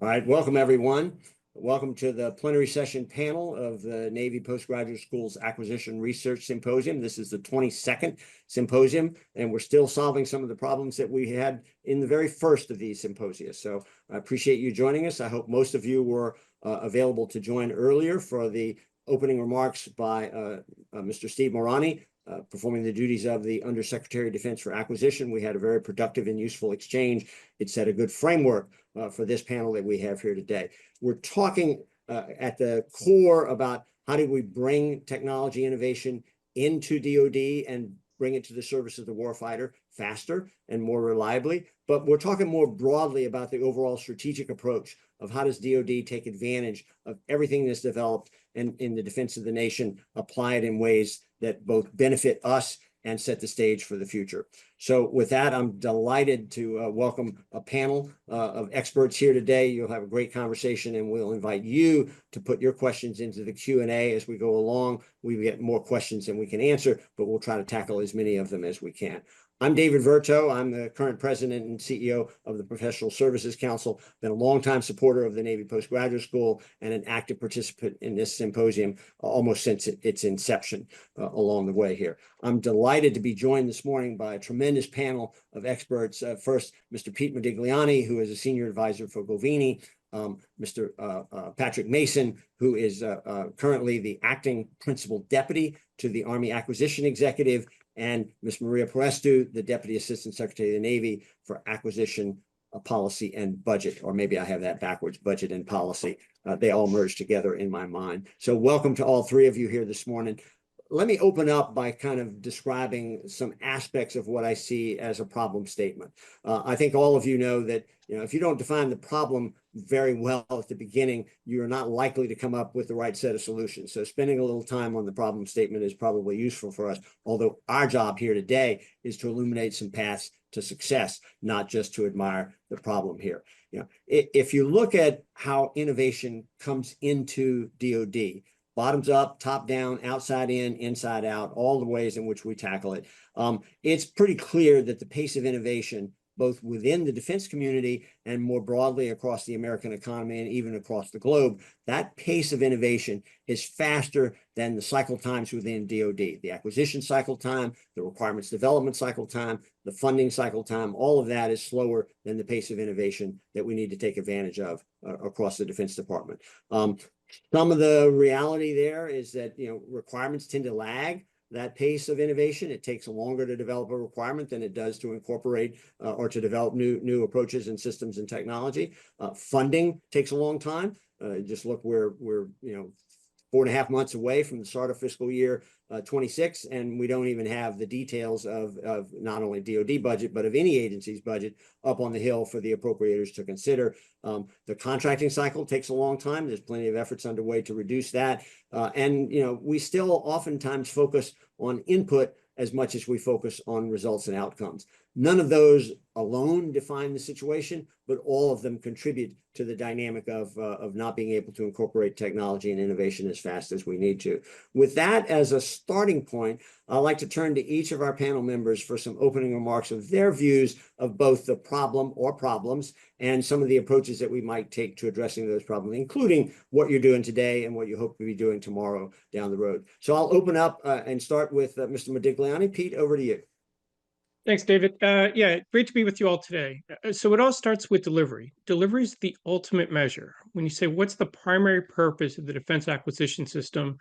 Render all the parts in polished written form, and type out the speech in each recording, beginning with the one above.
All right, welcome everyone. Welcome to the plenary session panel of the Navy Postgraduate School's Acquisition Research Symposium. This is the 22nd symposium, and we're still solving some of the problems that we had in the very first of these symposia. So I appreciate you joining us. I hope most of you were available to join earlier for the opening remarks by Mr. Steve Morani, performing the duties of the Undersecretary of Defense for Acquisition. We had a very productive and useful exchange. It set a good framework for this panel that we have here today. We're talking at the core about how do we bring technology innovation into DoD and bring it to the service of the warfighter faster and more reliably. But we're talking more broadly about the overall strategic approach of how does DoD take advantage of everything that's developed and in the defense of the nation, apply it in ways that both benefit us and set the stage for the future. So with that, I'm delighted to welcome a panel of experts here today. You'll have a great conversation, and we'll invite you to put your questions into the Q&A as we go along. We get more questions than we can answer, but we'll try to tackle as many of them as we can. I'm David Berteau. I'm the current president and CEO of the Professional Services Council, been a longtime supporter of the Navy Postgraduate School and an active participant in this symposium almost since its inception along the way here. I'm delighted to be joined this morning by a tremendous panel of experts. First, Mr. Pete Modigliani, who is a senior advisor for Govini, Mr. Patrick Mason, who is currently the acting principal deputy to the Army Acquisition Executive, and Ms. Maria Proestou, the Deputy Assistant Secretary of the Navy for Acquisition, Policy, and Budget, or maybe I have that backwards, Budget and Policy. They all merge together in my mind. So welcome to all three of you here this morning. Let me open up by kind of describing some aspects of what I see as a problem statement. I think all of you know that if you don't define the problem very well at the beginning, you're not likely to come up with the right set of solutions. So spending a little time on the problem statement is probably useful for us, although our job here today is to illuminate some paths to success, not just to admire the problem here. If you look at how innovation comes into DoD, bottoms up, top down, outside in, inside out, all the ways in which we tackle it. It's pretty clear that the pace of innovation, both within the defense community and more broadly across the American economy and even across the globe, that pace of innovation is faster than the cycle times within DoD. The acquisition cycle time, the requirements development cycle time, the funding cycle time, all of that is slower than the pace of innovation that we need to take advantage of across the Defense Department. Some of the reality there is that requirements tend to lag that pace of innovation. It takes longer to develop a requirement than it does to incorporate or to develop new approaches and systems and technology. Funding takes a long time. Just look, we're 4.5 months away from the start of fiscal year 26, and we don't even have the details of not only DoD budget, but of any agency's budget up on the Hill for the appropriators to consider. The contracting cycle takes a long time. There's plenty of efforts underway to reduce that. And we still oftentimes focus on input as much as we focus on results and outcomes. None of those alone define the situation, but all of them contribute to the dynamic of not being able to incorporate technology and innovation as fast as we need to. With that as a starting point, I'd like to turn to each of our panel members for some opening remarks of their views of both the problem or problems and some of the approaches that we might take to addressing those problems, including what you're doing today and what you hope to be doing tomorrow down the road. So I'll open up and start with Mr. Modigliani. Pete, over to you. Thanks, David. Yeah, great to be with you all today. So it all starts with delivery. Delivery is the ultimate measure. When you say, what's the primary purpose of the defense acquisition system?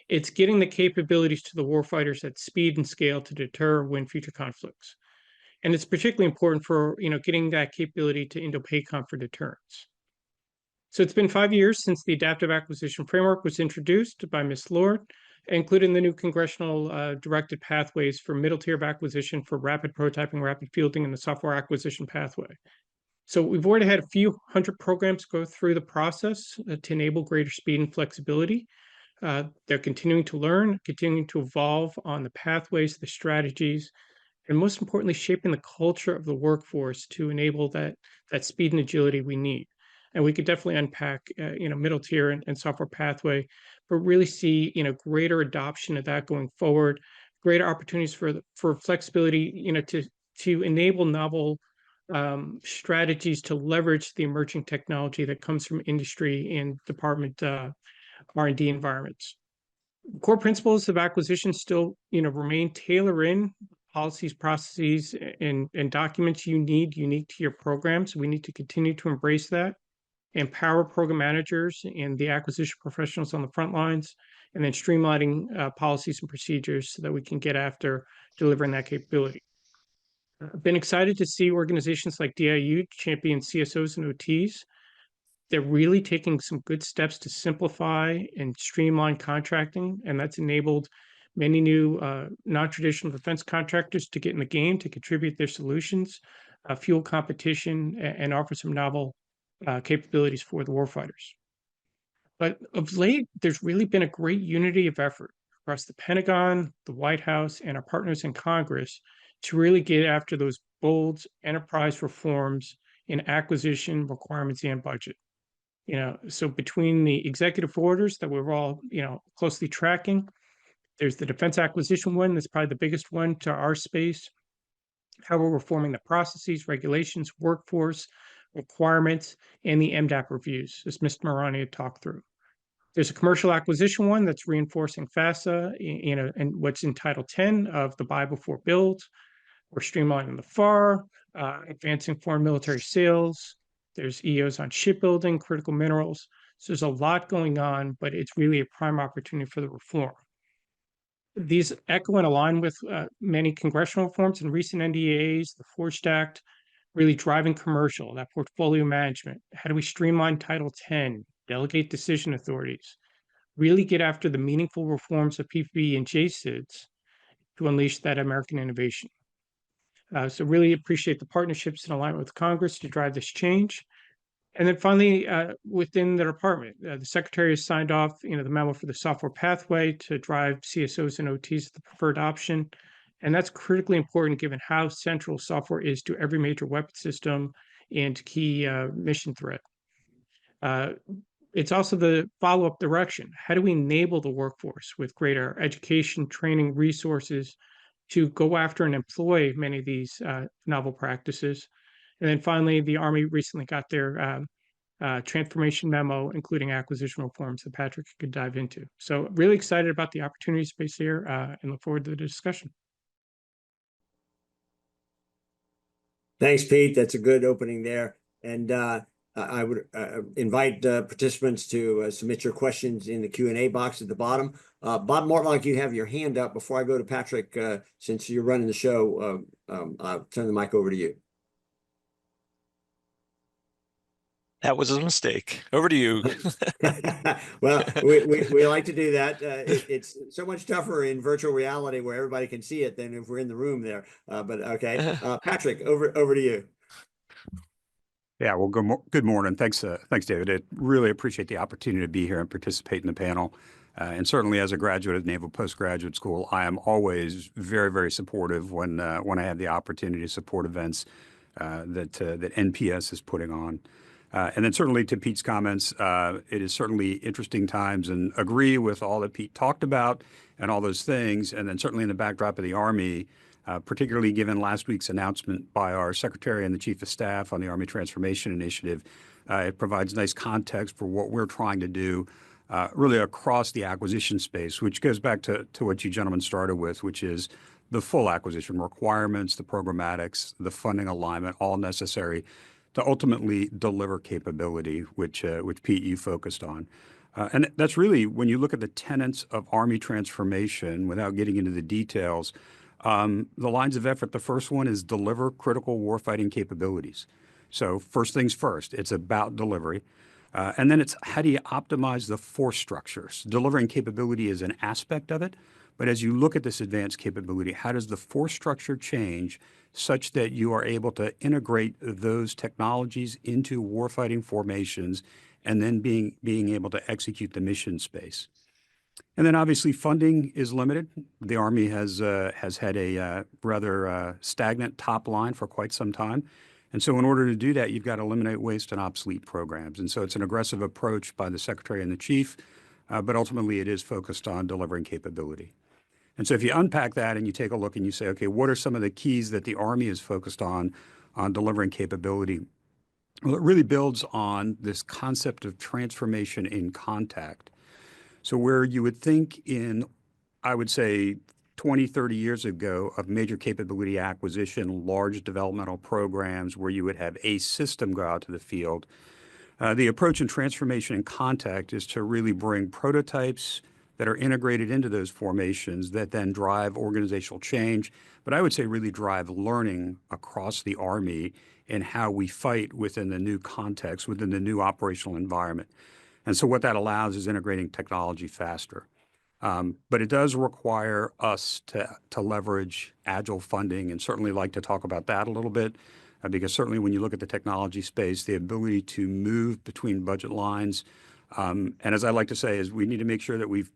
It's getting the capabilities to the warfighters at speed and scale to deter or win future conflicts. And it's particularly important for getting that capability to Indo-PACOM for deterrence. So it's been 5 years since the Adaptive Acquisition Framework was introduced by Ms. Lord, including the new congressional directed pathways for middle tier of acquisition for rapid prototyping, rapid fielding, and the software acquisition pathway. So we've already had a few hundred programs go through the process to enable greater speed and flexibility. They're continuing to learn, continuing to evolve on the pathways, the strategies, and most importantly, shaping the culture of the workforce to enable that speed and agility we need. And we could definitely unpack, middle tier and software pathway, but really see, greater adoption of that going forward, greater opportunities for flexibility, to enable novel strategies to leverage the emerging technology that comes from industry and department R&D environments. Core principles of acquisition still, remain tailor in policies, processes, and documents you need unique to your programs. We need to continue to embrace that, empower program managers and the acquisition professionals on the front lines, and then streamlining policies and procedures so that we can get after delivering that capability. I've been excited to see organizations like DIU champion CSOs and OTs. They're really taking some good steps to simplify and streamline contracting, and that's enabled many new non-traditional defense contractors to get in the game, to contribute their solutions, fuel competition, and offer some novel capabilities for the warfighters. But of late, there's really been a great unity of effort across the Pentagon, the White House, and our partners in Congress to really get after those bold enterprise reforms in acquisition requirements and budget. So between the executive orders that we're all, closely tracking, there's the defense acquisition one that's probably the biggest one to our space, how we're reforming the processes, regulations, workforce requirements, and the MDAP reviews, as Mr. Marani had talked through. There's a commercial acquisition one that's reinforcing FASA, and what's in Title 10 of the Buy Before Build. We're streamlining the FAR, advancing foreign military sales. There's EOs on shipbuilding, critical minerals. So there's a lot going on, but it's really a prime opportunity for the reform. These echo and align with many congressional reforms and recent NDAs, the Forged Act, really driving commercial, that portfolio management. How do we streamline Title 10, delegate decision authorities, really get after the meaningful reforms of PPE and JSIDs to unleash that American innovation? So really appreciate the partnerships and alignment with Congress to drive this change. And then finally, within the department, the secretary has signed off, the memo for the software pathway to drive CSOs and OTs as the preferred option. And that's critically important given how central software is to every major weapon system and key mission threat. It's also the follow-up direction. How do we enable the workforce with greater education, training, resources to go after and employ many of these novel practices? And then finally, the Army recently got their transformation memo, including acquisition reforms that Patrick could dive into. So really excited about the opportunity space here and look forward to the discussion. Thanks, Pete. That's a good opening there. And I would invite participants to submit your questions in the Q&A box at the bottom. Bob Mortlock, you have your hand up. Before I go to Patrick, since you're running the show, I'll turn the mic over to you. That was a mistake. Over to you. Well, we like to do that. It's so much tougher in virtual reality where everybody can see it than if we're in the room there. But okay, Patrick, over to you. Yeah, well, good morning. Thanks, David. I really appreciate the opportunity to be here and participate in the panel. And certainly, as a graduate of Naval Postgraduate School, I am always very, very supportive when I have the opportunity to support events that NPS is putting on. And then certainly to Pete's comments, it is certainly interesting times, and agree with all that Pete talked about and all those things. And then certainly in the backdrop of the Army, particularly given last week's announcement by our Secretary and the Chief of Staff on the Army Transformation Initiative, it provides nice context for what we're trying to do really across the acquisition space, which goes back to what you gentlemen started with, which is the full acquisition requirements, the programmatics, the funding alignment, all necessary to ultimately deliver capability, which Pete, you focused on. And that's really, when you look at the tenets of Army transformation, without getting into the details, the lines of effort, the first one is deliver critical warfighting capabilities. So first things first, it's about delivery. And then it's how do you optimize the force structures? Delivering capability is an aspect of it. But as you look at this advanced capability, how does the force structure change such that you are able to integrate those technologies into warfighting formations and then being able to execute the mission space? And then obviously funding is limited. The Army has had a rather stagnant top line for quite some time. And so in order to do that, you've got to eliminate waste and obsolete programs. And so it's an aggressive approach by the Secretary and the Chief, but ultimately it is focused on delivering capability. And so if you unpack that and you take a look and you say, okay, what are some of the keys that the Army is focused on on delivering capability. Well, it really builds on this concept of transformation in contact. So where you would think in, I would say, 20, 30 years ago of major capability acquisition, large developmental programs where you would have a system go out to the field, the approach in transformation in contact is to really bring prototypes that are integrated into those formations that then drive organizational change, but I would say really drive learning across the Army in how we fight within the new context, within the new operational environment. And so what that allows is integrating technology faster. But it does require us to leverage agile funding, and certainly like to talk about that a little bit, because certainly when you look at the technology space, the ability to move between budget lines, and as I like to say, is we need to make sure that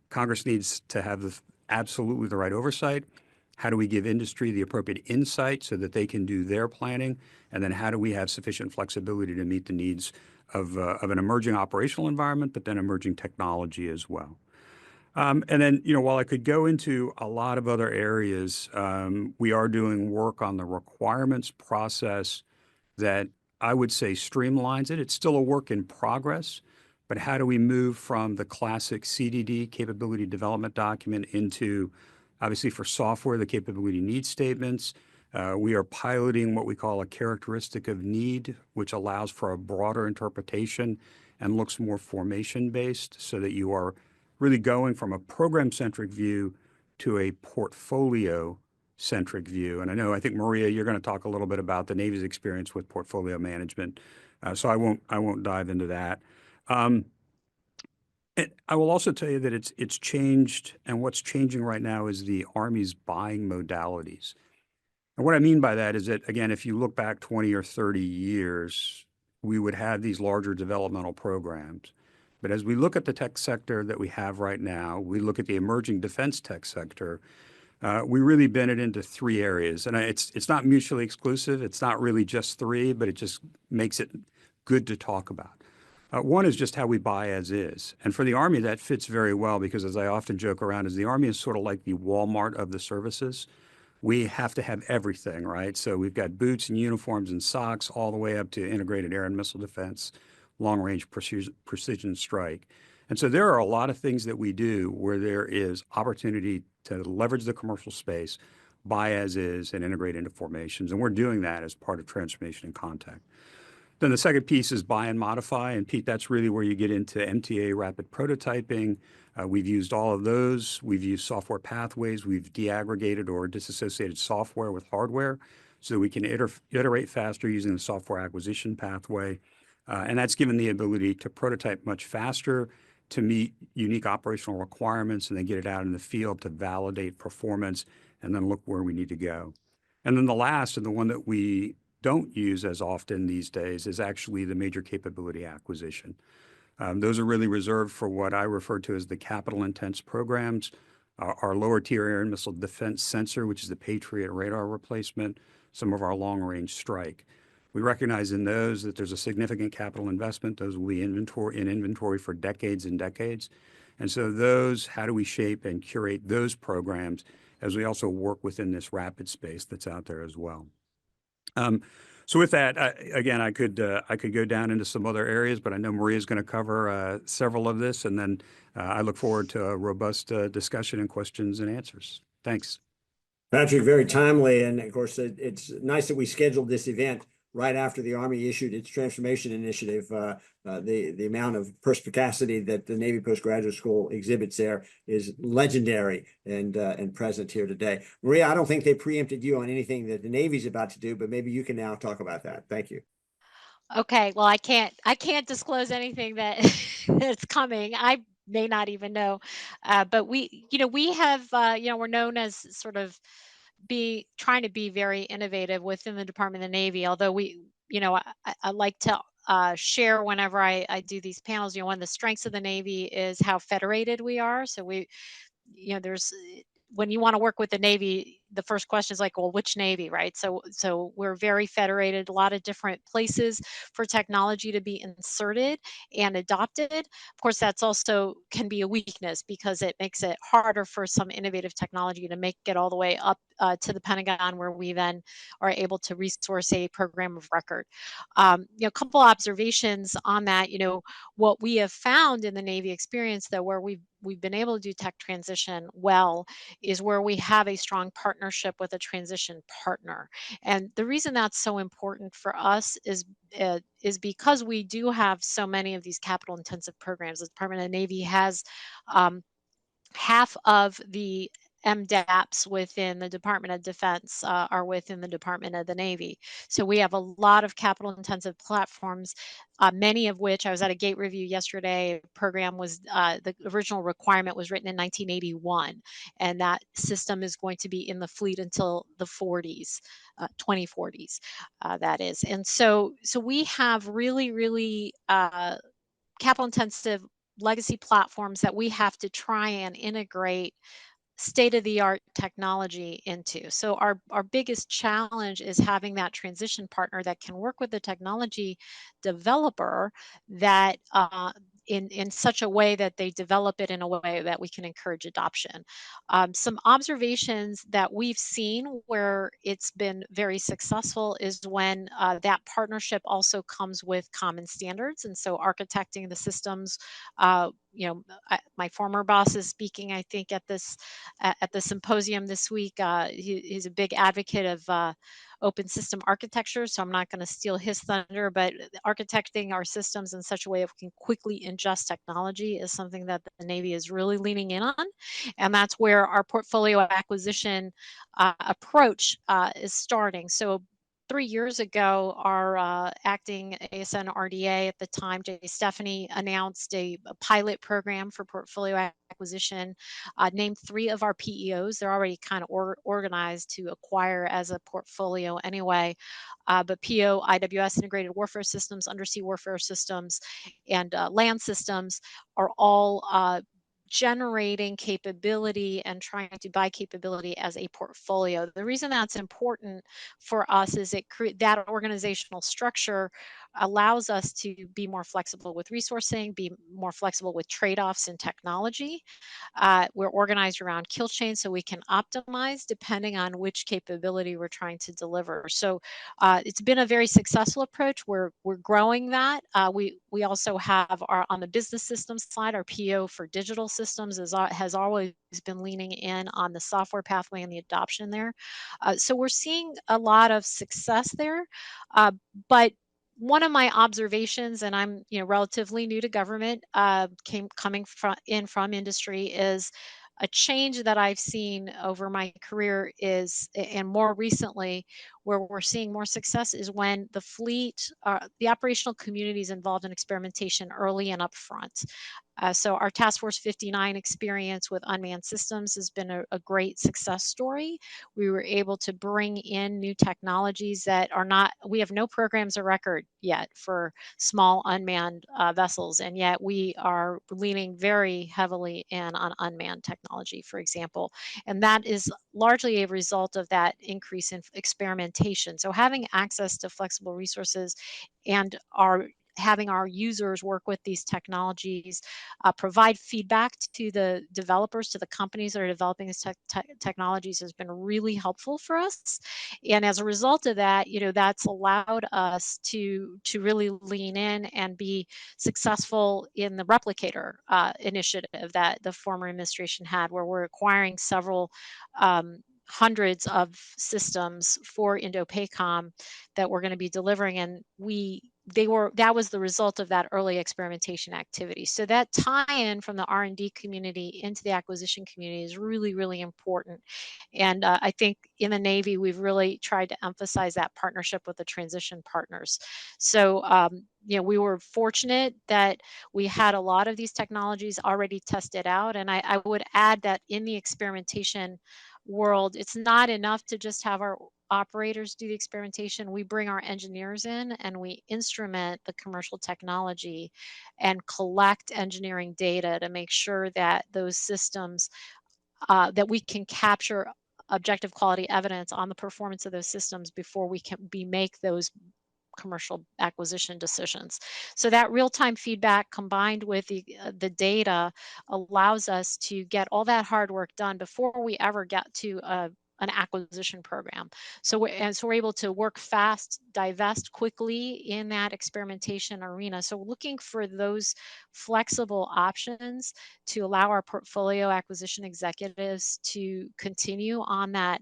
Congress needs to have absolutely the right oversight. How do we give industry the appropriate insight so that they can do their planning? And then how do we have sufficient flexibility to meet the needs of an emerging operational environment, but then emerging technology as well? And then, while I could go into a lot of other areas, we are doing work on the requirements process that I would say streamlines it. It's still a work in progress, but how do we move from the classic CDD, capability development document, into, obviously for software, the capability needs statements. We are piloting what we call a characteristic of need, which allows for a broader interpretation and looks more formation-based so that you are really going from a program-centric view to a portfolio-centric view. And I think, Maria, you're going to talk a little bit about the Navy's experience with portfolio management, so I won't dive into that. And I will also tell you that it's changed, and what's changing right now is the Army's buying modalities. And what I mean by that is that, again, if you look back 20 or 30 years, we would have these larger developmental programs. But as we look at the tech sector that we have right now, we look at the emerging defense tech sector, we really bend it into three areas. And it's not mutually exclusive. It's not really just three, but it just makes it good to talk about. One is just how we buy as is. And for the Army, that fits very well because, as I often joke around, is the Army is sort of like the Walmart of the services. We have to have everything, right? So we've got boots and uniforms and socks all the way up to integrated air and missile defense, long-range precision strike. And so there are a lot of things that we do where there is opportunity to leverage the commercial space, buy as is, and integrate into formations. And we're doing that as part of transformation and contact. Then the second piece is buy and modify. And Pete, that's really where you get into MTA rapid prototyping. We've used all of those. We've used software pathways. We've deaggregated or disassociated software with hardware so that we can iterate faster using the software acquisition pathway. And that's given the ability to prototype much faster, to meet unique operational requirements, and then get it out in the field to validate performance, and then look where we need to go. And then the last, and the one that we don't use as often these days, is actually the major capability acquisition. Those are really reserved for what I refer to as the capital intense programs, our lower tier air and missile defense sensor, which is the Patriot radar replacement, some of our long range strike. We recognize in those that there's a significant capital investment. Those will be in inventory for decades and decades. And so those, how do we shape and curate those programs as we also work within this rapid space that's out there as well? So with that, again, I could go down into some other areas, but I know Maria's going to cover several of this, and then I look forward to a robust discussion and questions and answers. Thanks. Patrick, very timely, and of course, it's nice that we scheduled this event right after the Army issued its transformation initiative. The amount of perspicacity that the Navy Postgraduate School exhibits there is legendary and present here today. Maria, I don't think they preempted you on anything that the Navy's about to do, but maybe you can now talk about that. Thank you. Okay, well, I can't disclose anything that that's coming. I may not even know, but we have, we're known as sort of trying to be very innovative within the Department of the Navy. Although I like to share whenever I do these panels. One of the strengths of the Navy is how federated we are. So there's when you want to work with the Navy, the first question is like, well, which Navy, right? So we're very federated, a lot of different places for technology to be inserted and adopted. Of course, that's also can be a weakness because it makes it harder for some innovative technology to make it all the way up to the Pentagon, where we then are able to resource a program of record. A couple observations on that. What we have found in the Navy experience, though, where we've been able to do tech transition well, is where we have a strong partnership with a transition partner. And the reason that's so important for us is because we do have so many of these capital intensive programs. The Department of the Navy has half of the MDAPs within the Department of Defense are within the Department of the Navy. So we have a lot of capital intensive platforms, many of which I was at a gate review yesterday. Program was the original requirement was written in 1981, and that system is going to be in the fleet until the 40s, 2040s, that is. And so we have really capital intensive legacy platforms that we have to try and integrate state-of-the-art technology into. So our biggest challenge is having that transition partner that can work with the technology developer that in such a way that they develop it in a way that we can encourage adoption. Some observations that we've seen where it's been very successful is when that partnership also comes with common standards. And so architecting the systems, my former boss is speaking, I think, at the symposium this week. He's a big advocate of open system architecture, so I'm not going to steal his thunder, but architecting our systems in such a way that we can quickly ingest technology is something that the Navy is really leaning in on. And that's where our portfolio acquisition approach is starting. So 3 years ago, our acting ASN RDA at the time, Jay Stephanie, announced a pilot program for portfolio acquisition, named 3 of our PEOs. They're already kind of organized to acquire as a portfolio anyway. But PO, IWS, Integrated Warfare Systems, Undersea Warfare Systems, and Land Systems are all generating capability and trying to buy capability as a portfolio. The reason that's important for us is that organizational structure allows us to be more flexible with resourcing, be more flexible with trade-offs in technology. We're organized around kill chains so we can optimize depending on which capability we're trying to deliver. So it's been a very successful approach. We're growing that. We also have on the business systems side, our PO for digital systems has always been leaning in on the software pathway and the adoption there. So we're seeing a lot of success there. But one of my observations, and I'm relatively new to government, coming from industry, is a change that I've seen over my career is, and more recently, where we're seeing more success is when the fleet, the operational community is involved in experimentation early and upfront. So our Task Force 59 experience with unmanned systems has been a great success story. We were able to bring in new technologies that we have no programs of record yet for small unmanned vessels, and yet we are leaning very heavily in on unmanned technology, for example. And that is largely a result of that increase in experimentation. So having access to flexible resources and having our users work with these technologies, provide feedback to the developers, to the companies that are developing these technologies has been really helpful for us. And as a result of that, that's allowed us to really lean in and be successful in the replicator initiative that the former administration had, where we're acquiring several hundreds of systems for Indo-PACOM that we're going to be delivering, and that was the result of that early experimentation activity. So that tie-in from the R&D community into the acquisition community is really, really important. And I think in the Navy, we've really tried to emphasize that partnership with the transition partners. So we were fortunate that we had a lot of these technologies already tested out. And I would add that in the experimentation world, it's not enough to just have our operators do the experimentation. We bring our engineers in and we instrument the commercial technology and collect engineering data to make sure that those systems, that we can capture objective quality evidence on the performance of those systems before we make those commercial acquisition decisions. So that real-time feedback combined with the data allows us to get all that hard work done before we ever get to an acquisition program. So we're able to work fast, divest quickly in that experimentation arena. So looking for those flexible options to allow our portfolio acquisition executives to continue on that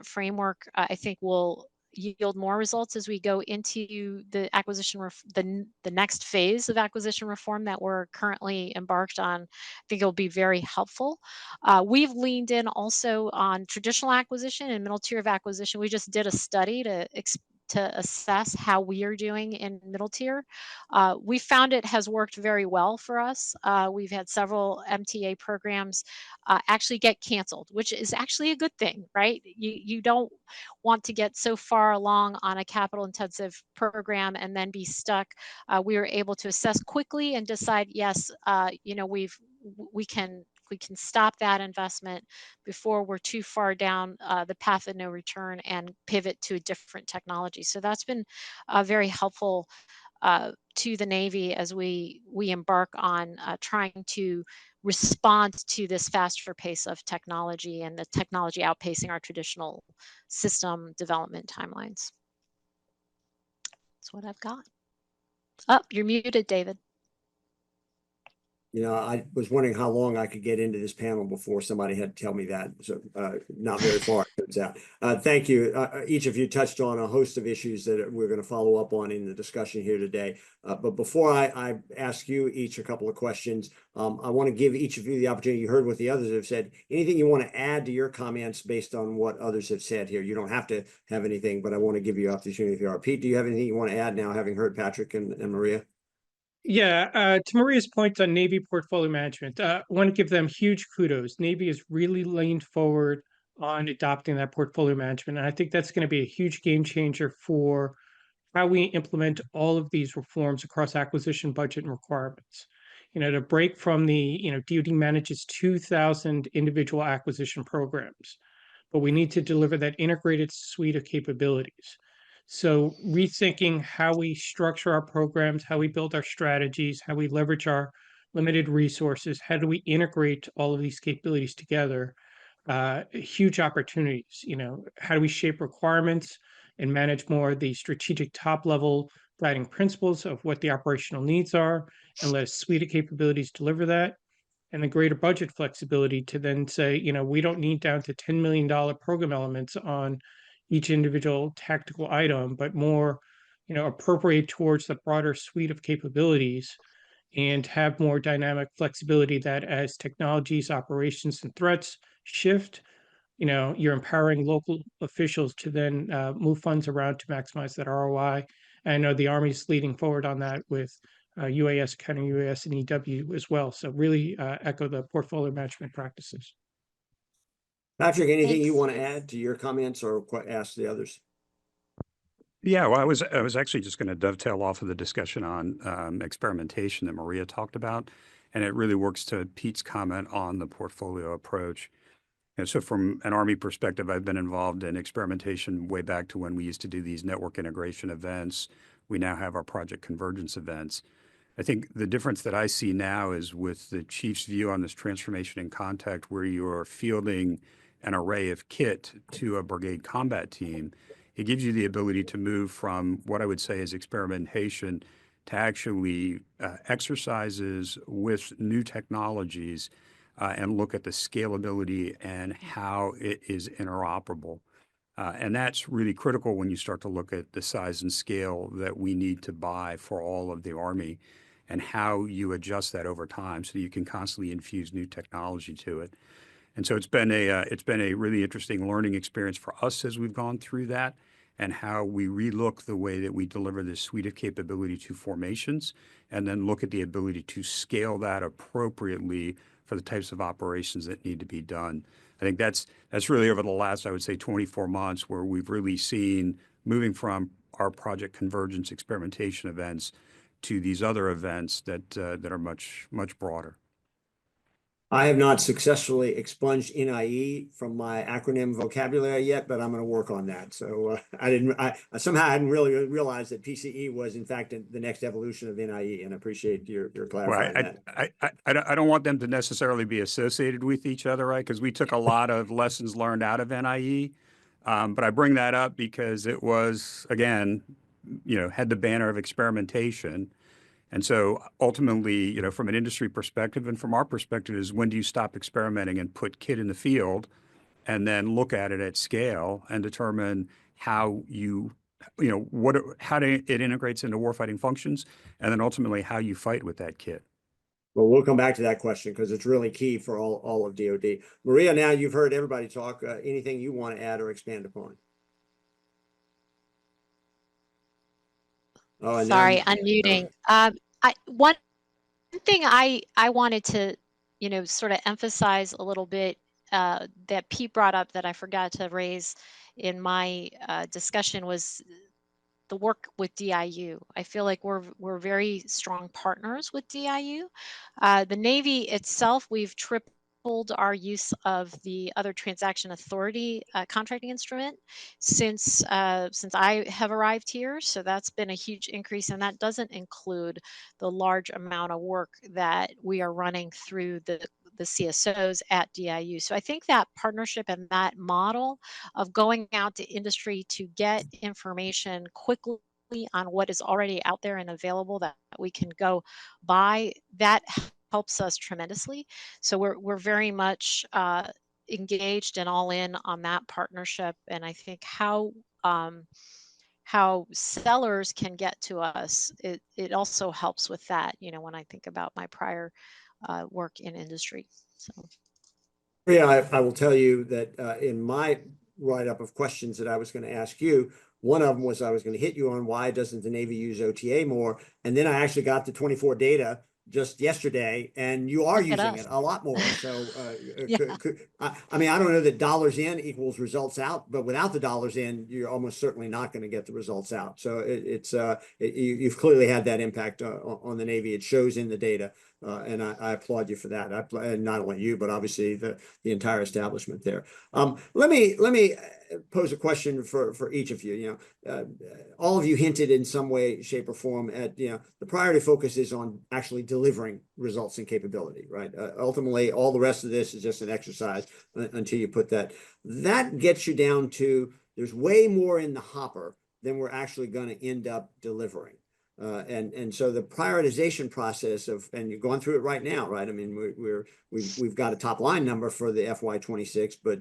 framework, I think will yield more results as we go into the acquisition the next phase of acquisition reform that we're currently embarked on. I think it'll be very helpful. We've leaned in also on traditional acquisition and middle tier of acquisition. We just did a study to assess how we are doing in middle tier. We found it has worked very well for us. We've had several MTA programs actually get canceled, which is actually a good thing, right? You don't want to get so far along on a capital intensive program and then be stuck. We were able to assess quickly and decide, yes, we can stop that investment before we're too far down the path of no return and pivot to a different technology. So that's been very helpful to the Navy as we embark on trying to respond to this faster pace of technology and the technology outpacing our traditional system development timelines. That's what I've got. Oh, you're muted, David. You know, I was wondering how long I could get into this panel before somebody had to tell me that. So not very far, it turns out. Thank you. Each of you touched on a host of issues that we're going to follow up on in the discussion here today. But before I ask you each a couple of questions, I want to give each of you the opportunity. You heard what the others have said. Anything you want to add to your comments based on what others have said here? You don't have to have anything, but I want to give you the opportunity if you are. Pete, do you have anything you want to add now, having heard Patrick and Maria? Yeah, to Maria's point on Navy portfolio management, I want to give them huge kudos. Navy has really leaned forward on adopting that portfolio management. And I think that's going to be a huge game changer for how we implement all of these reforms across acquisition budget and requirements. You know, to break from DoD manages 2,000 individual acquisition programs, but we need to deliver that integrated suite of capabilities. So rethinking how we structure our programs, how we build our strategies, how we leverage our limited resources, how do we integrate all of these capabilities together? Huge opportunities. You know, how do we shape requirements and manage more of the strategic top level guiding principles of what the operational needs are, and let a suite of capabilities deliver that? And the greater budget flexibility to then say, you know, we don't need down to $10 million program elements on each individual tactical item, but more, you know, appropriate towards the broader suite of capabilities and have more dynamic flexibility that as technologies, operations, and threats shift, you know, you're empowering local officials to then move funds around to maximize that ROI. And I know the Army's leading forward on that with UAS, counter UAS, and EW as well. So really echo the portfolio management practices. Patrick, anything Thanks. you want to add to your comments or ask the others? Yeah, well, I was actually just going to dovetail off of the discussion on experimentation that Maria talked about, and it really works to Pete's comment on the portfolio approach. And so from an Army perspective, I've been involved in experimentation way back to when we used to do these network integration events. We now have our project convergence events. I think the difference that I see now is with the chief's view on this transformation in contact, where you are fielding an array of kit to a brigade combat team. It gives you the ability to move from what I would say is experimentation to actually exercises with new technologies and look at the scalability and how it is interoperable. And that's really critical when you start to look at the size and scale that we need to buy for all of the Army and how you adjust that over time so you can constantly infuse new technology to it. And so it's been a really interesting learning experience for us as we've gone through that, and how we relook the way that we deliver this suite of capability to formations, and then look at the ability to scale that appropriately for the types of operations that need to be done. I think that's really over the last, I would say, 24 months, where we've really seen moving from our project convergence experimentation events to these other events that are much broader. I have not successfully expunged NIE from my acronym vocabulary yet, but I'm going to work on that. So I somehow hadn't really realized that PCE was in fact the next evolution of NIE, and I appreciate your clarifying Well, that. I don't want them to necessarily be associated with each other, right? Because we took a lot of lessons learned out of NIE. But I bring that up because it was, again, had the banner of experimentation. And so ultimately, from an industry perspective and from our perspective is when do you stop experimenting and put kit in the field and then look at it at scale and determine how it integrates into warfighting functions, and then ultimately how you fight with that kit. Well, we'll come back to that question because it's really key for all of DoD. Maria, now you've heard everybody talk. Anything you want to add or expand upon? Oh, and Sorry, now unmuting. One thing I wanted to, sort of emphasize a little bit that Pete brought up that I forgot to raise in my discussion was the work with DIU. I feel like we're very strong partners with DIU. The Navy itself, we've tripled our use of the other transaction authority contracting instrument since I have arrived here. So that's been a huge increase, and that doesn't include the large amount of work that we are running through the CSOs at DIU. So I think that partnership and that model of going out to industry to get information quickly on what is already out there and available that we can go buy, that helps us tremendously. So we're very much engaged and all in on that partnership. And I think how sellers can get to us, it also helps with that, when I think about my prior work in industry. So. Yeah, I will tell you that in my write-up of questions that I was going to ask you, one of them was I was going to hit you on why doesn't the Navy use OTA more? And then I actually got the 24 data just yesterday, and you are using it a lot more. So, Yeah. I mean, I don't know that dollars in equals results out, but without the dollars in, you're almost certainly not going to get the results out. So you've clearly had that impact on the Navy. It shows in the data. And I applaud you for that. And not only you, but obviously the entire establishment there. Let me pose a question for each of you. All of you hinted in some way, shape, or form at the priority focus is on actually delivering results and capability, right? Ultimately, all the rest of this is just an exercise until you put that. That gets you down to there's way more in the hopper than we're actually going to end up delivering. And so the prioritization process and you're going through it right now, right? I mean, we've got a top line number for the FY26, but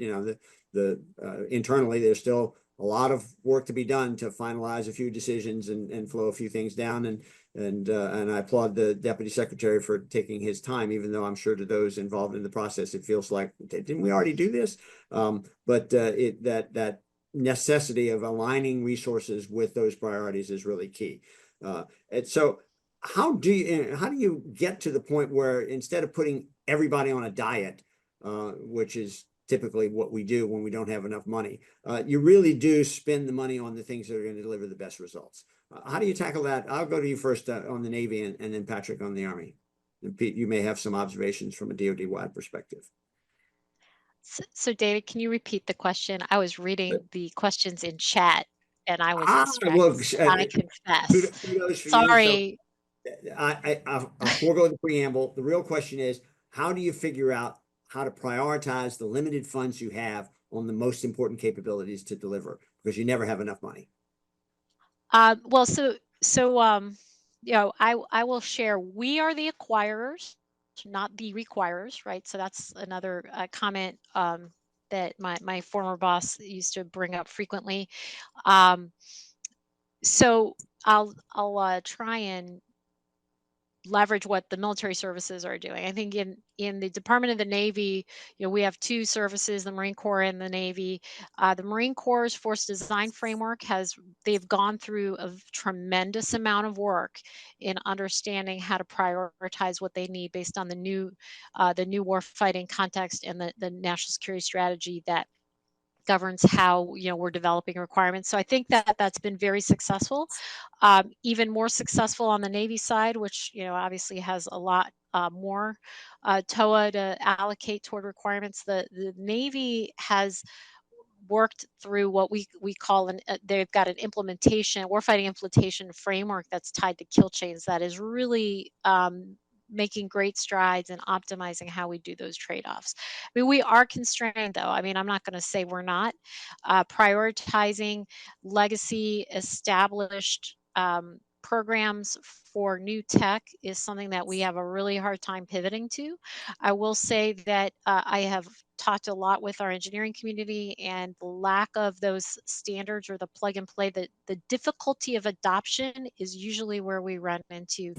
internally there's still a lot of work to be done to finalize a few decisions and flow a few things down. And I applaud the Deputy Secretary for taking his time, even though I'm sure to those involved in the process, it feels like, didn't we already do this? But that necessity of aligning resources with those priorities is really key. And so how do you get to the point where instead of putting everybody on a diet, which is typically what we do when we don't have enough money, you really do spend the money on the things that are going to deliver the best results? How do you tackle that? I'll go to you first on the Navy and then Patrick on the Army. And Pete, you may have some observations from a DoD-wide perspective. So David, can you repeat the question? I was reading the questions in chat and I was distracted. I confess. Sorry. So I'll forego the preamble. The real question is, how do you figure out how to prioritize the limited funds you have on the most important capabilities to deliver? Because you never have enough money. Well, I will share. We are the acquirers, not the requirers, right? So that's another comment that my former boss used to bring up frequently. So I'll try and leverage what the military services are doing. I think in the Department of the Navy, we have two services, the Marine Corps and the Navy. The Marine Corps' Force Design Framework they've gone through a tremendous amount of work in understanding how to prioritize what they need based on the new warfighting context and the national security strategy that governs how we're developing requirements. So I think that's been very successful. Even more successful on the Navy side, which obviously has a lot more TOA to allocate toward requirements. The Navy has worked through what we call they've got an warfighting implementation framework that's tied to kill chains that is really making great strides in optimizing how we do those trade-offs. I mean, we are constrained though. I mean, I'm not going to say we're not. Prioritizing legacy established programs for new tech is something that we have a really hard time pivoting to. I will say that I have talked a lot with our engineering community, and the lack of those standards or the plug and play, the difficulty of adoption is usually where we run into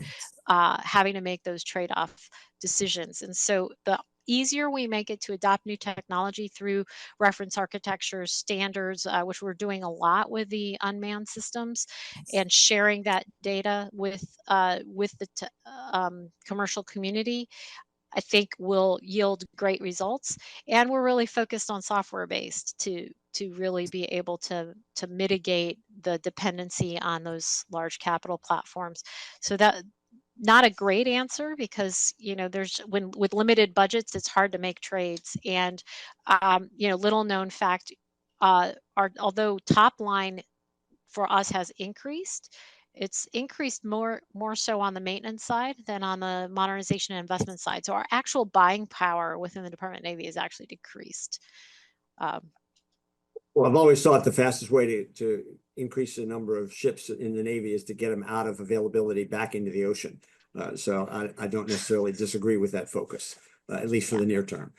having to make those trade-off decisions. And so the easier we make it to adopt new technology through reference architecture standards, which we're doing a lot with the unmanned systems, and sharing that data with the commercial community, I think will yield great results. And we're really focused on software based to really be able to mitigate the dependency on those large capital platforms. So that, not a great answer, because there's with limited budgets it's hard to make trades. And little known fact, although top line for us has increased, it's increased more so on the maintenance side than on the modernization and investment side. So our actual buying power within the Department of Navy has actually decreased. Well, I've always thought the fastest way to increase the number of ships in the Navy is to get them out of availability back into the ocean. So I don't necessarily disagree with that focus, at least for the near term.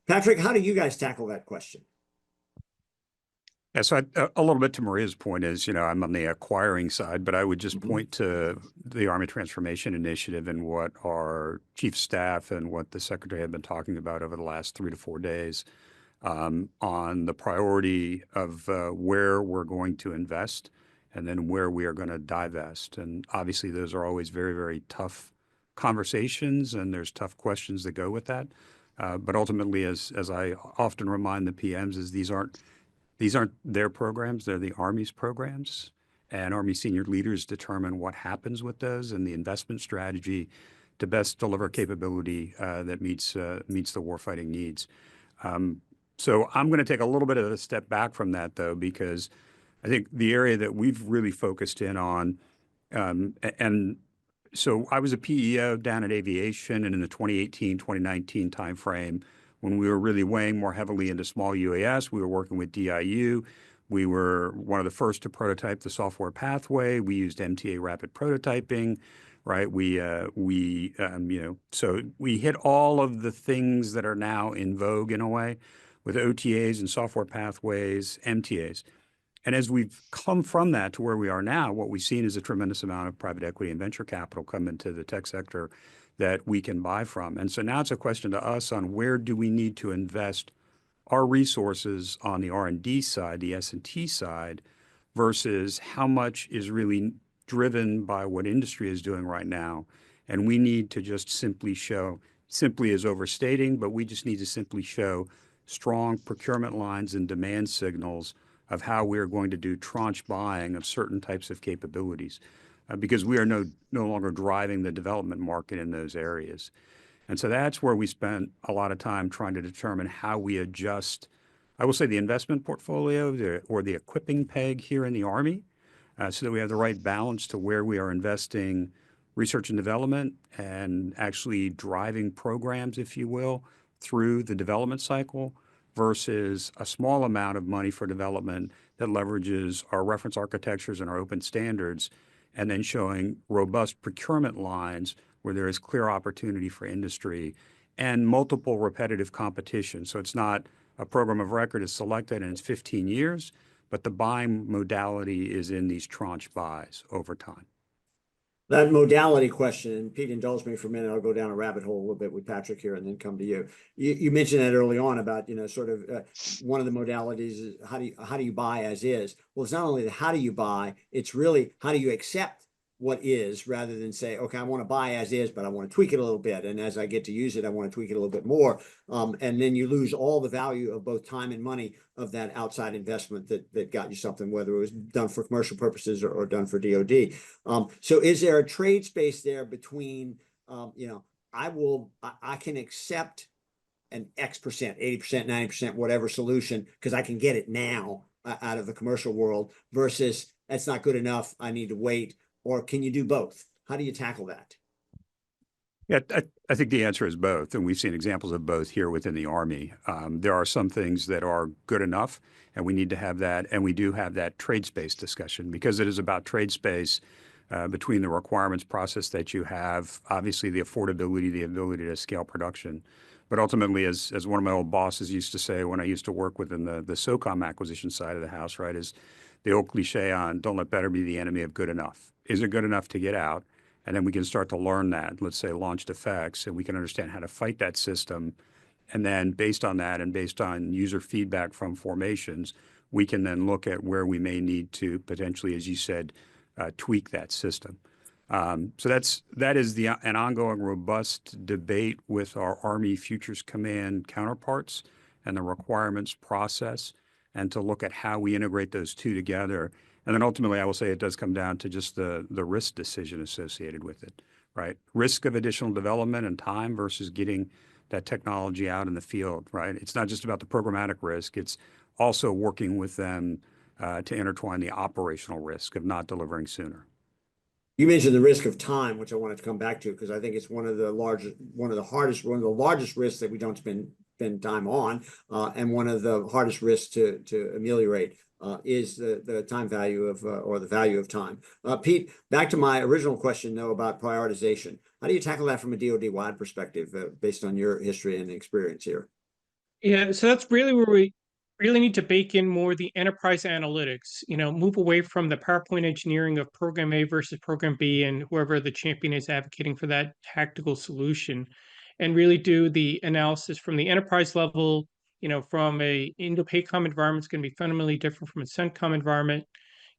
Patrick, how do you guys tackle that question? Yeah, so a little bit to Maria's point is, I'm on the acquiring side, but I would just point to the Army Transformation Initiative and what our chief staff and what the secretary had been talking about over the last 3 to 4 days on the priority of where we're going to invest and then where we are going to divest. And obviously, those are always very, very tough conversations, and there's tough questions that go with that. But ultimately, as I often remind the PMs, is these aren't their programs, they're the Army's programs, and Army senior leaders determine what happens with those and the investment strategy to best deliver capability that meets the warfighting needs. So I'm going to take a little bit of a step back from that, though, because I think the area that we've really focused in on, and so I was a PEO down at Aviation, and in the 2018, 2019 timeframe, when we were really weighing more heavily into small UAS, we were working with DIU. We were one of the first to prototype the software pathway. We used MTA rapid prototyping, right? So we hit all of the things that are now in vogue in a way with OTAs and software pathways, MTAs. And as we've come from that to where we are now, what we've seen is a tremendous amount of private equity and venture capital come into the tech sector that we can buy from. And so now it's a question to us on where do we need to invest our resources on the R&D side, the S&T side, versus how much is really driven by what industry is doing right now. And we need to just simply is overstating, but we just need to simply show strong procurement lines and demand signals of how we're going to do tranche buying of certain types of capabilities. Because we are no longer driving the development market in those areas. And so that's where we spent a lot of time trying to determine how we adjust, I will say, the investment portfolio or the equipping peg here in the Army, so that we have the right balance to where we are investing research and development and actually driving programs, if you will, through the development cycle versus a small amount of money for development that leverages our reference architectures and our open standards, and then showing robust procurement lines where there is clear opportunity for industry and multiple repetitive competition. So it's not a program of record is selected and it's 15 years, but the buying modality is in these tranche buys over time. That modality question, and Pete, indulge me for a minute, I'll go down a rabbit hole a little bit with Patrick here and then come to you. You mentioned that early on about, sort of one of the modalities is how do you buy as is? Well, it's not only the how do you buy, it's really how do you accept what is, rather than say, okay, I want to buy as is, but I want to tweak it a little bit. And as I get to use it, I want to tweak it a little bit more. And then you lose all the value of both time and money of that outside investment that got you something, whether it was done for commercial purposes or done for DoD. So is there a trade space there between, I can accept an X percent, 80%, 90%, whatever solution, because I can get it now out of the commercial world versus that's not good enough, I need to wait, or can you do both? How do you tackle that? Yeah, I think the answer is both, and we've seen examples of both here within the Army. There are some things that are good enough, and we need to have that, and we do have that trade space discussion because it is about trade space between the requirements process that you have, obviously the affordability, the ability to scale production. But ultimately, as one of my old bosses used to say when I used to work within the SOCOM acquisition side of the house, right, is the old cliche on don't let better be the enemy of good enough. Is it good enough to get out? And then we can start to learn that, let's say launched effects, and we can understand how to fight that system. And then based on that and based on user feedback from formations, we can then look at where we may need to potentially, as you said, tweak that system. So that is an ongoing robust debate with our Army Futures Command counterparts and the requirements process, and to look at how we integrate those two together. And then ultimately, I will say it does come down to just the risk decision associated with it, right? Risk of additional development and time versus getting that technology out in the field, right? It's not just about the programmatic risk. It's also working with them to intertwine the operational risk of not delivering sooner. You mentioned the risk of time, which I wanted to come back to because I think it's one of the largest risks that we don't spend time on, and one of the hardest risks to ameliorate is the time value of or the value of time. Pete, back to my original question though about prioritization. How do you tackle that from a DoD-wide perspective, based on your history and experience here? Yeah, so that's really where we really need to bake in more the enterprise analytics, move away from the PowerPoint engineering of program A versus program B and whoever the champion is advocating for that tactical solution, and really do the analysis from the enterprise level. From a Indo-PACOM environment, it's going to be fundamentally different from a CENTCOM environment.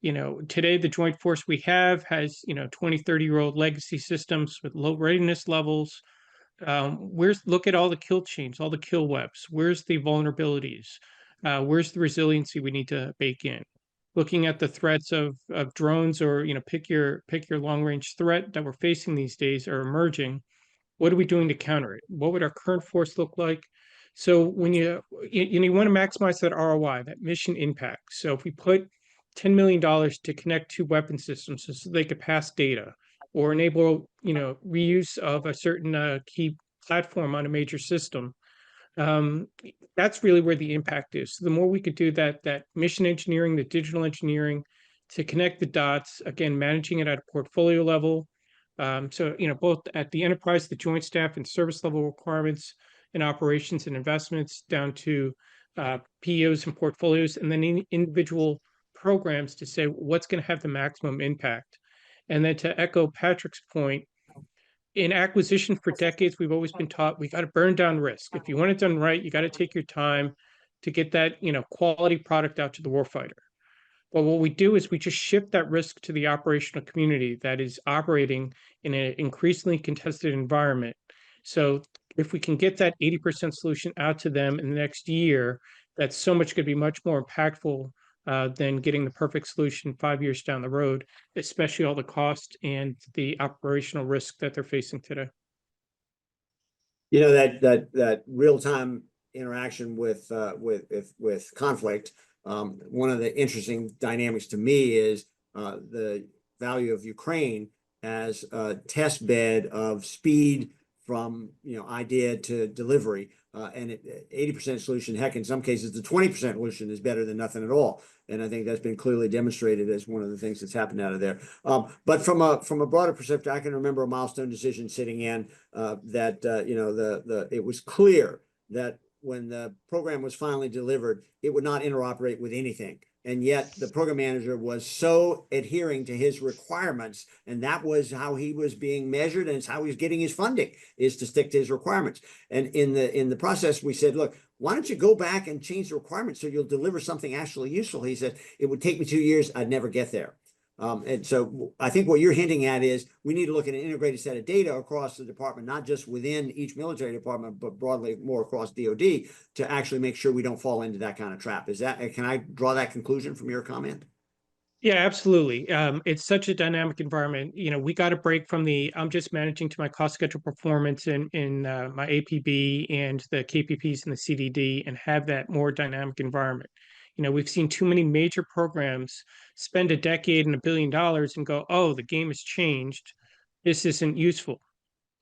Today the joint force we have has, 20, 30-year-old legacy systems with low readiness levels. Look at all the kill chains, all the kill webs. Where's the vulnerabilities? Where's the resiliency we need to bake in? Looking at the threats of drones, or pick your long range threat that we're facing these days are emerging. What are we doing to counter it? What would our current force look like? So when you want to maximize that ROI, that mission impact. So if we put $10 million to connect two weapon systems so they could pass data, or enable reuse of a certain key platform on a major system, that's really where the impact is. So the more we could do that mission engineering, the digital engineering to connect the dots, again, managing it at a portfolio level. So both at the enterprise, the joint staff and service level requirements and operations and investments down to PEOs and portfolios, and then individual programs to say what's going to have the maximum impact. And then to echo Patrick's point, in acquisition for decades, we've always been taught we got to burn down risk. If you want it done right, you got to take your time to get that quality product out to the warfighter. But what we do is we just shift that risk to the operational community that is operating in an increasingly contested environment. So if we can get that 80% solution out to them in the next year, that's so much going to be much more impactful than getting the perfect solution 5 years down the road, especially all the cost and the operational risk that they're facing today. That real-time interaction with conflict. One of the interesting dynamics to me is the value of Ukraine as a test bed of speed from idea to delivery, and 80% solution, heck, in some cases the 20% solution is better than nothing at all, and I think that's been clearly demonstrated as one of the things that's happened out of there. But from a broader perspective, I can remember a milestone decision sitting in that it was clear that when the program was finally delivered, it would not interoperate with anything. And yet the program manager was so adhering to his requirements, and that was how he was being measured, and it's how he was getting his funding, is to stick to his requirements. And in the process, we said, look, why don't you go back and change the requirements so you'll deliver something actually useful? He said, it would take me 2 years. I'd never get there. And so I think what you're hinting at is we need to look at an integrated set of data across the department, not just within each military department, but broadly more across DoD, to actually make sure we don't fall into that kind of trap. Can I draw that conclusion from your comment? Yeah, absolutely. It's such a dynamic environment. You know, we got to break from the I'm just managing to my cost schedule performance in my APB and the KPPs and the CDD, and have that more dynamic environment. You know, we've seen too many major programs spend a decade and $1 billion and go, oh, the game has changed. This isn't useful.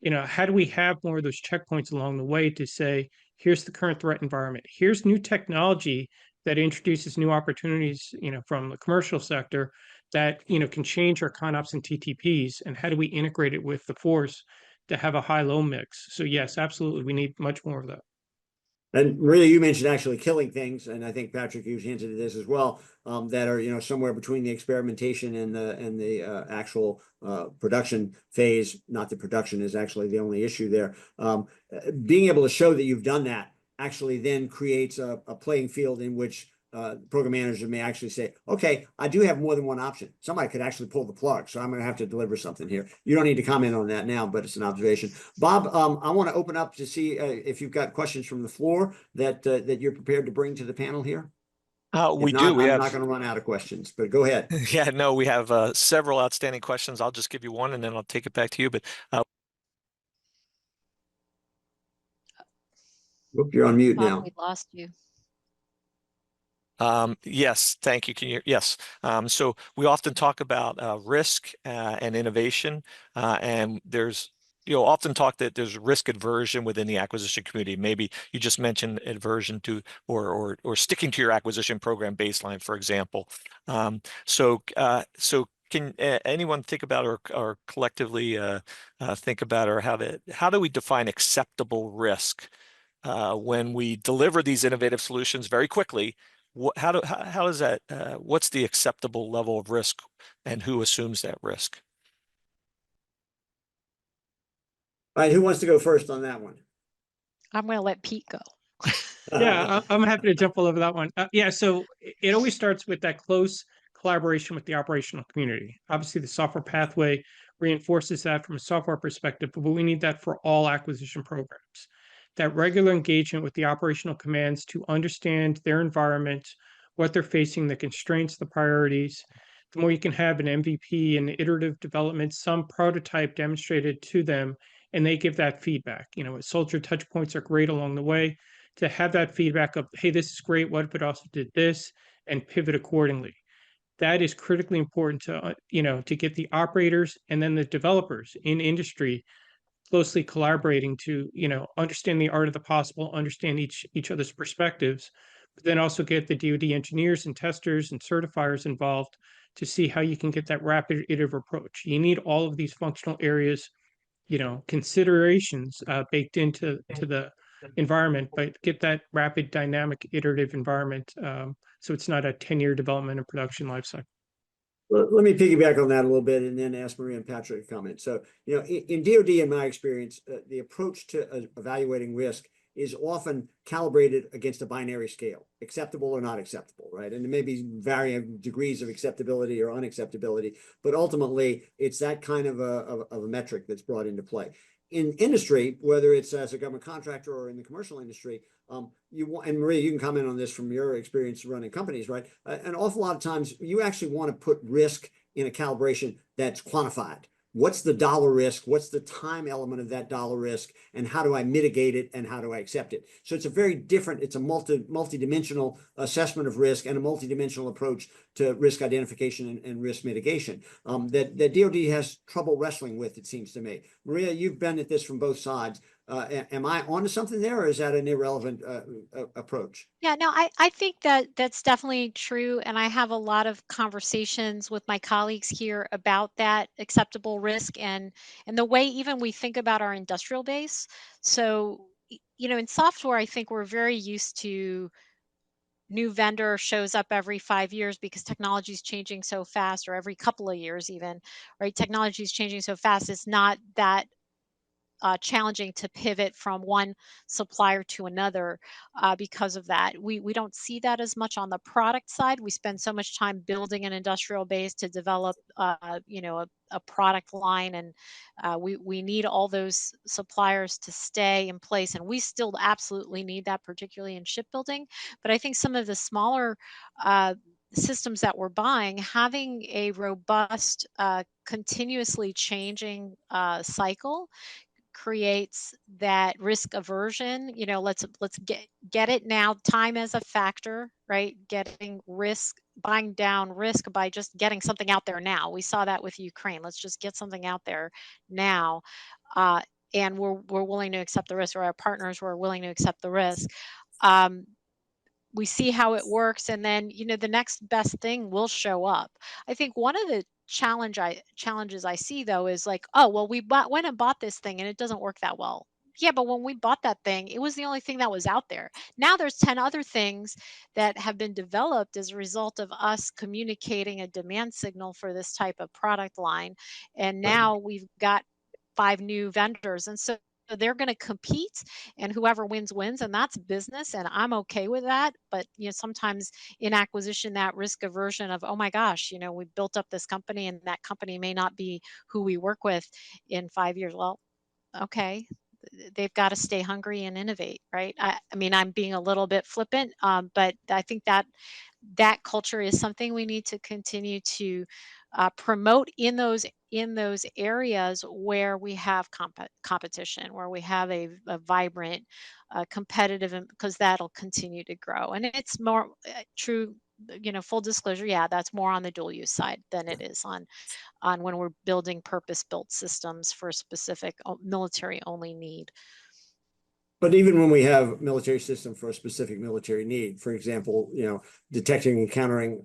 You know, how do we have more of those checkpoints along the way to say, here's the current threat environment, here's new technology that introduces new opportunities, you know, from the commercial sector that, you know, can change our ConOps and TTPs, and how do we integrate it with the force to have a high-low mix? So yes, absolutely, we need much more of that. And Maria, you mentioned actually killing things, and I think Patrick, you hinted at this as well, that are, you know, somewhere between the experimentation and the actual production phase. Not that production is actually the only issue there. Being able to show that you've done that actually then creates a playing field in which program managers may actually say, okay, I do have more than one option. Somebody could actually pull the plug, so I'm going to have to deliver something here. You don't need to comment on that now, but it's an observation. Bob, I want to open up to see if you've got questions from the floor that you're prepared to bring to the panel here. We If do. not, We I'm have. not going to run out of questions, but go ahead. Yeah, no, we have several outstanding questions. I'll just give you one, and then I'll take it back to you. But Oop, you're on mute Bob, now. we lost you. Yes, thank you. Can you? Yes. So we often talk about risk and innovation, and there's often talk that there's risk aversion within the acquisition community. Maybe you just mentioned aversion to or sticking to your acquisition program baseline, for example. So can anyone think about or collectively think about, or how do we define acceptable risk when we deliver these innovative solutions very quickly? How does that, what's the acceptable level of risk, and who assumes that risk? All right, who wants to go first on that one? I'm going to let Pete go. Yeah, I'm happy to jump all over that one. Yeah, so it always starts with that close collaboration with the operational community. Obviously, the software pathway reinforces that from a software perspective, but we need that for all acquisition programs. That regular engagement with the operational commands to understand their environment, what they're facing, the constraints, the priorities. The more you can have an MVP and iterative development, some prototype demonstrated to them, and they give that feedback. You know, soldier touch points are great along the way to have that feedback of, hey, this is great, what if it also did this, and pivot accordingly. That is critically important to, to get the operators and then the developers in industry closely collaborating to, understand the art of the possible, understand each other's perspectives, but then also get the DoD engineers and testers and certifiers involved to see how you can get that rapid iterative approach. You need all of these functional areas, considerations baked into the environment, but get that rapid, dynamic, iterative environment, so it's not a 10-year development and production lifecycle. Well, let me piggyback on that a little bit and then ask Maria and Patrick to comment. So, in DoD, in my experience, the approach to evaluating risk is often calibrated against a binary scale, acceptable or not acceptable, right? And there may be varying degrees of acceptability or unacceptability, but ultimately it's that kind of a metric that's brought into play. In industry, whether it's as a government contractor or in the commercial industry, and Maria, you can comment on this from your experience running companies, right? An awful lot of times you actually want to put risk in a calibration that's quantified. What's the dollar risk? What's the time element of that dollar risk? And how do I mitigate it? And how do I accept it? So it's a very different, it's a multi-dimensional assessment of risk and a multi-dimensional approach to risk identification and risk mitigation that DoD has trouble wrestling with, it seems to me. Maria, you've been at this from both sides. Am I onto something there, or is that an irrelevant approach? Yeah, no, I think that that's definitely true. And I have a lot of conversations with my colleagues here about that acceptable risk and the way even we think about our industrial base. So, in software, I think we're very used to new vendor shows up every 5 years because technology is changing so fast, or every couple of years even, right? Technology is changing so fast. It's not that challenging to pivot from one supplier to another because of that. We don't see that as much on the product side. We spend so much time building an industrial base to develop, a product line, and we need all those suppliers to stay in place. And we still absolutely need that, particularly in shipbuilding. But I think some of the smaller systems that we're buying, having a robust, continuously changing cycle creates that risk aversion. You know, let's get it now. Time as a factor, right? Getting risk, buying down risk by just getting something out there now. We saw that with Ukraine. Let's just get something out there now, and we're willing to accept the risk, or our partners were willing to accept the risk. We see how it works, and then, you know, the next best thing will show up. I think one of the challenges I see, though, is like, oh well, went and bought this thing and it doesn't work that well. Yeah, but when we bought that thing, it was the only thing that was out there. Now there's 10 other things that have been developed as a result of us communicating a demand signal for this type of product line, and now we've got 5 new vendors, and so they're going to compete, and whoever wins wins, and that's business, and I'm okay with that. But you know, sometimes in acquisition, that risk aversion of, oh my gosh, you know, we built up this company and that company may not be who we work with in 5 years. Well, okay, they've got to stay hungry and innovate, right? I mean, I'm being a little bit flippant, but I think that culture is something we need to continue to promote in those areas where we have competition, where we have a vibrant, competitive, because that'll continue to grow. And it's more true, you know, full disclosure. Yeah, that's more on the dual use side than it is on when we're building purpose-built systems for a specific military only need. But even when we have military system for a specific military need, for example, you know, detecting and countering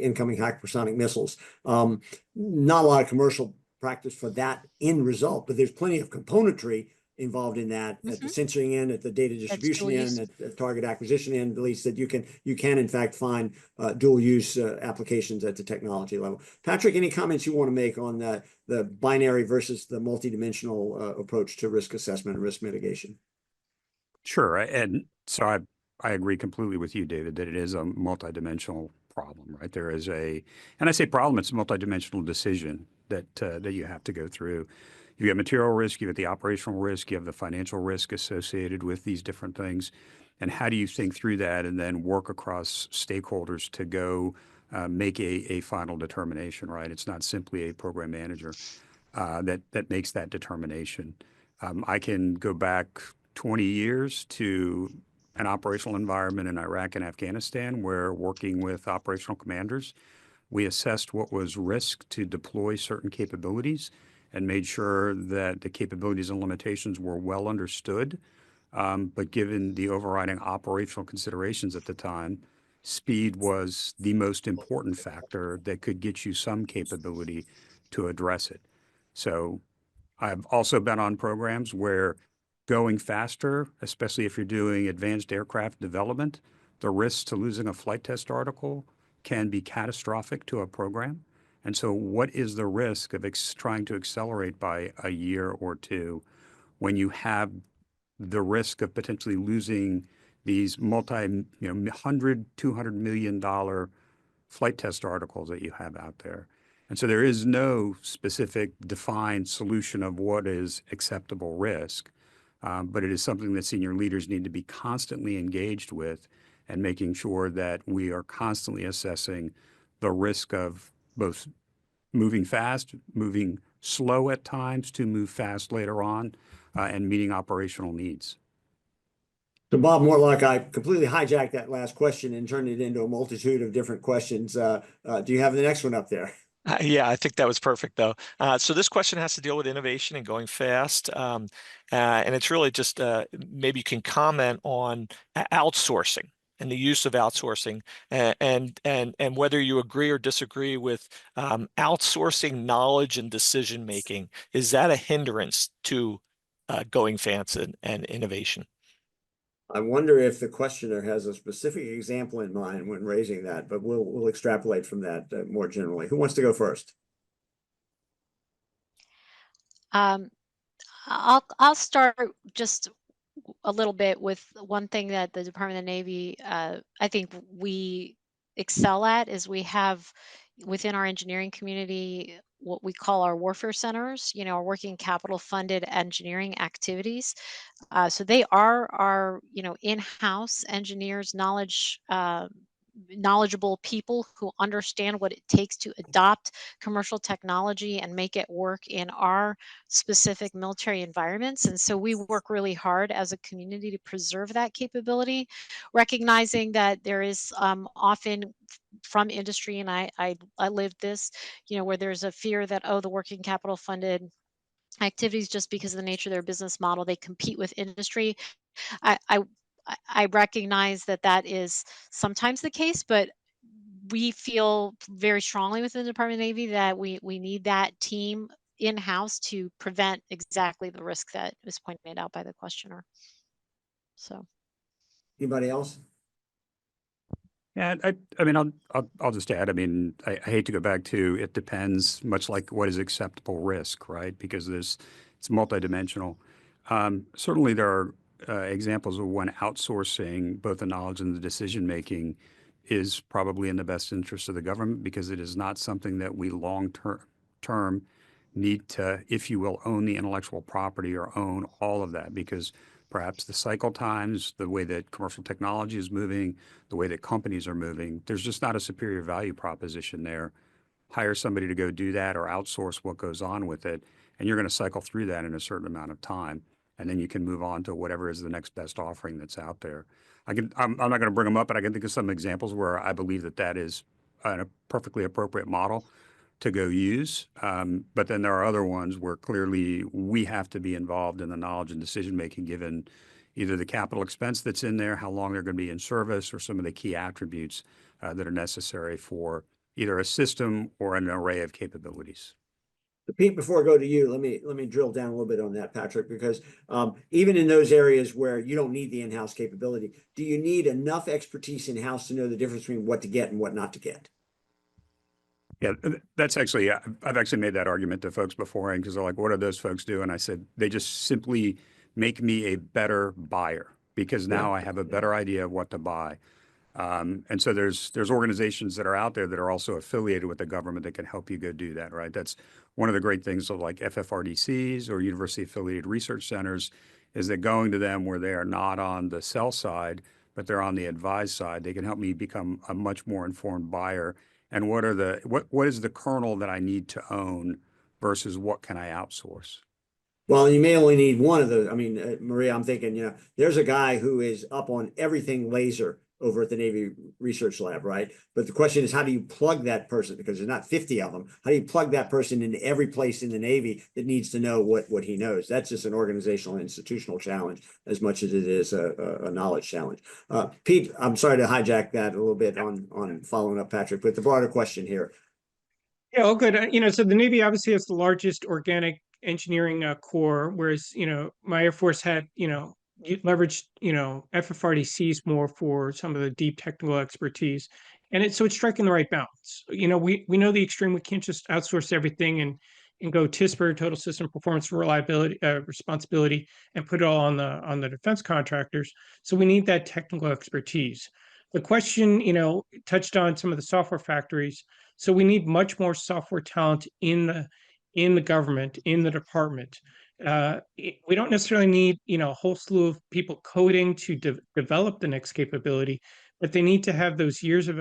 incoming hypersonic missiles, not a lot of commercial practice for that end result, but there's plenty of componentry involved in that at the sensing end, at the data distribution end, at the target acquisition end, at least, that you can in fact find dual use applications at the technology level. Patrick, any comments you want to make on the binary versus the multidimensional approach to risk assessment and risk mitigation? Sure. And so I agree completely with you, David, that it is a multidimensional problem, right? There is and I say problem, it's a multidimensional decision that you have to go through. You have material risk, you have the operational risk, you have the financial risk associated with these different things. And how do you think through that and then work across stakeholders to go make a final determination, right? It's not simply a program manager that makes that determination. I can go back 20 years to an operational environment in Iraq and Afghanistan where, working with operational commanders, we assessed what was risk to deploy certain capabilities and made sure that the capabilities and limitations were well understood. But given the overriding operational considerations at the time, speed was the most important factor that could get you some capability to address it. So I've also been on programs where going faster, especially if you're doing advanced aircraft development, the risks to losing a flight test article can be catastrophic to a program. And so what is the risk of trying to accelerate by a year or two when you have the risk of potentially losing these $100, $200 million flight test articles that you have out there? And so there is no specific defined solution of what is acceptable risk. But it is something that senior leaders need to be constantly engaged with, and making sure that we are constantly assessing the risk of both moving fast, moving slow at times to move fast later on, and meeting operational needs. So Bob Mortlock, I completely hijacked that last question and turned it into a multitude of different questions. Do you have the next one up there? Yeah, I think that was perfect, though. So this question has to deal with innovation and going fast. And it's really just maybe you can comment on outsourcing and the use of outsourcing, and whether you agree or disagree with outsourcing knowledge and decision making. Is that a hindrance to going fast and innovation? I wonder if the questioner has a specific example in mind when raising that, but we'll extrapolate from that more generally. Who wants to go first? I'll start just a little bit with one thing that the Department of the Navy, I think we excel at, is we have within our engineering community what we call our warfare centers, you know, our working capital funded engineering activities. So they are our, you know, in-house engineers, knowledge knowledgeable people who understand what it takes to adopt commercial technology and make it work in our specific military environments. And so we work really hard as a community to preserve that capability, recognizing that there is often from industry, and I lived this, where there's a fear that, oh, the working capital funded activities, just because of the nature of their business model, they compete with industry. I, I I recognize that that is sometimes the case, but we feel very strongly within the Department of Navy that we need that team in-house to prevent exactly the risk that was pointed out by the questioner. So, Anybody else? Yeah, I mean, I'll just add. I mean, I hate to go back to it depends, much like what is acceptable risk, right? Because it's multidimensional. Certainly, there are examples of when outsourcing both the knowledge and the decision making is probably in the best interest of the government, because it is not something that we long term need to, if you will, own the intellectual property or own all of that, because perhaps the cycle times, the way that commercial technology is moving, the way that companies are moving, there's just not a superior value proposition there. Hire somebody to go do that or outsource what goes on with it, and you're going to cycle through that in a certain amount of time, and then you can move on to whatever is the next best offering that's out there. I'm not going to bring them up, but I can think of some examples where I believe that is a perfectly appropriate model to go use. But then there are other ones where clearly we have to be involved in the knowledge and decision making, given either the capital expense that's in there, how long they're going to be in service, or some of the key attributes that are necessary for either a system or an array of capabilities. Pete, before I go to you, let me drill down a little bit on that, Patrick, because even in those areas where you don't need the in-house capability, do you need enough expertise in-house to know the difference between what to get and what not to get? Yeah, that's actually, I've actually made that argument to folks beforehand, because they're like, what do those folks do? And I said, they just simply make me a better buyer, because now I have a better idea of what to buy. And so there's organizations that are out there that are also affiliated with the government that can help you go do that, right? That's one of the great things of like FFRDCs or university affiliated research centers, is that going to them where they are not on the sell side, but they're on the advise side, they can help me become a much more informed buyer. And what is the kernel that I need to own versus what can I outsource? Well, you may only need one of those. I mean, Maria, I'm thinking, there's a guy who is up on everything laser over at the Navy Research Lab, right? But the question is, how do you plug that person? Because there's not 50 of them. How do you plug that person into every place in the Navy that needs to know what he knows? That's just an organizational, institutional challenge as much as it is a knowledge challenge. Pete, I'm sorry to hijack that a little bit on following up Patrick, but the broader question here. Yeah, all good. So the Navy obviously has the largest organic engineering corps, whereas, my Air Force had, leveraged, FFRDCs more for some of the deep technical expertise. And it's striking the right balance. We know the extreme. We can't just outsource everything and go TISPR, total system performance reliability, responsibility, and put it all on the defense contractors. So we need that technical expertise. The question, touched on some of the software factories. So we need much more software talent in the government, in the department. We don't necessarily need, a whole slew of people coding to develop the next capability, but they need to have those years of,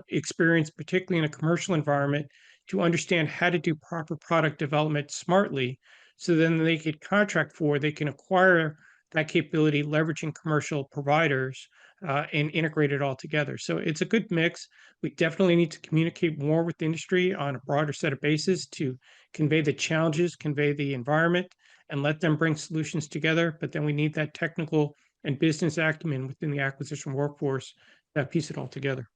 experience, particularly in a commercial environment, to understand how to do proper product development smartly. So then they can acquire that capability, leveraging commercial providers and integrate it all together. So it's a good mix. We definitely need to communicate more with the industry on a broader set of bases to convey the challenges, convey the environment, and let them bring solutions together. But then we need that technical and business acumen within the acquisition workforce that piece it all together.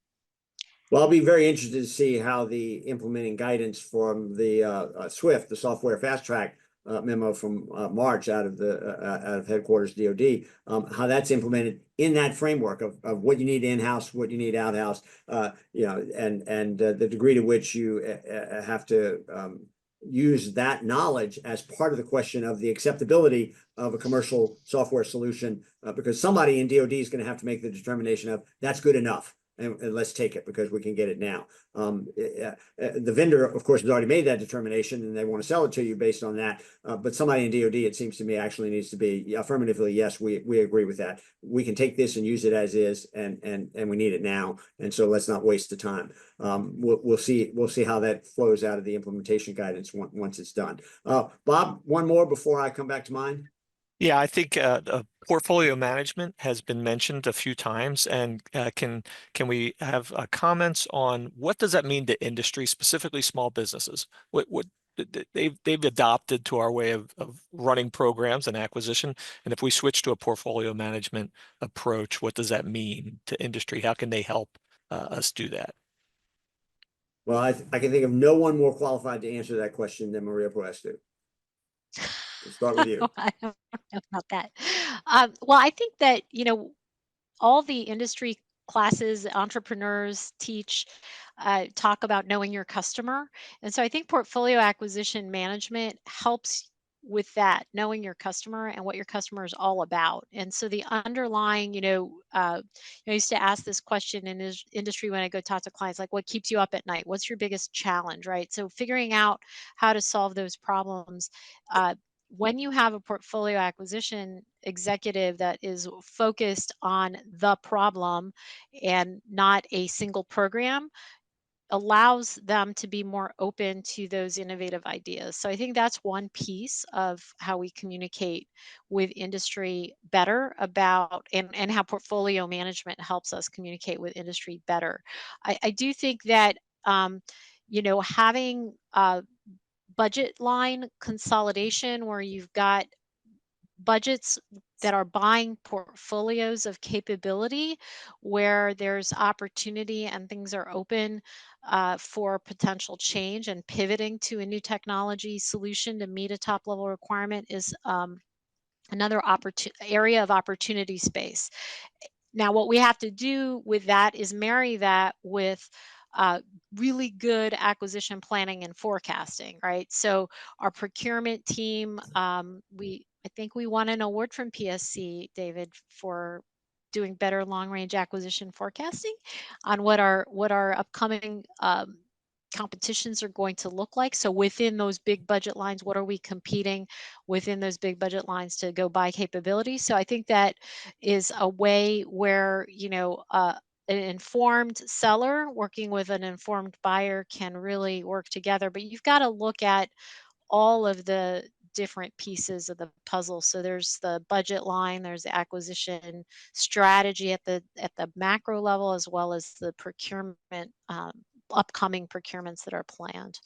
Well, I'll be very interested to see how the implementing guidance from the SWIFT, the Software Fast Track memo from March out of headquarters DoD, how that's implemented in that framework of what you need in-house, what you need out-house, and the degree to which you have to use that knowledge as part of the question of the acceptability of a commercial software solution, because somebody in DoD is going to have to make the determination of that's good enough. and let's take it because we can get it now. The vendor, of course, has already made that determination and they want to sell it to you based on that. But somebody in DoD, it seems to me, actually needs to be affirmatively, yes, we agree with that. We can take this and use it as is, and we need it now. And so let's not waste the time. We'll see how that flows out of the implementation guidance once it's done. Bob, one more before I come back to mine. Yeah, I think portfolio management has been mentioned a few times, and can we have comments on what does that mean to industry, specifically small businesses? What they've adopted to our way of running programs and acquisition, and if we switch to a portfolio management approach, what does that mean to industry? How can they help us do that? Well, I can think of no one more qualified to answer that question than Maria Proestou. We'll start with you. I don't know about that. Well, I think that, all the industry classes, entrepreneurs teach, talk about knowing your customer. And so I think portfolio acquisition management helps with that, knowing your customer and what your customer is all about. And so the underlying, I used to ask this question in this industry when I go talk to clients, like, what keeps you up at night? What's your biggest challenge, right? So figuring out how to solve those problems. When you have a portfolio acquisition executive that is focused on the problem and not a single program, allows them to be more open to those innovative ideas. So I think that's one piece of how we communicate with industry better about, and how portfolio management helps us communicate with industry better. I do think that, having budget line consolidation where you've got budgets that are buying portfolios of capability, where there's opportunity and things are open for potential change, and pivoting to a new technology solution to meet a top level requirement is another area of opportunity space. Now, what we have to do with that is marry that with really good acquisition planning and forecasting, right? So our procurement team, I think we won an award from PSC, David, for doing better long-range acquisition forecasting on what our upcoming competitions are going to look like. So within those big budget lines, what are we competing within those big budget lines to go buy capability? So I think that is a way where, an informed seller working with an informed buyer can really work together. But you've got to look at all of the different pieces of the puzzle. So there's the budget line, there's the acquisition strategy at the macro level, as well as the procurement, upcoming procurements that are planned.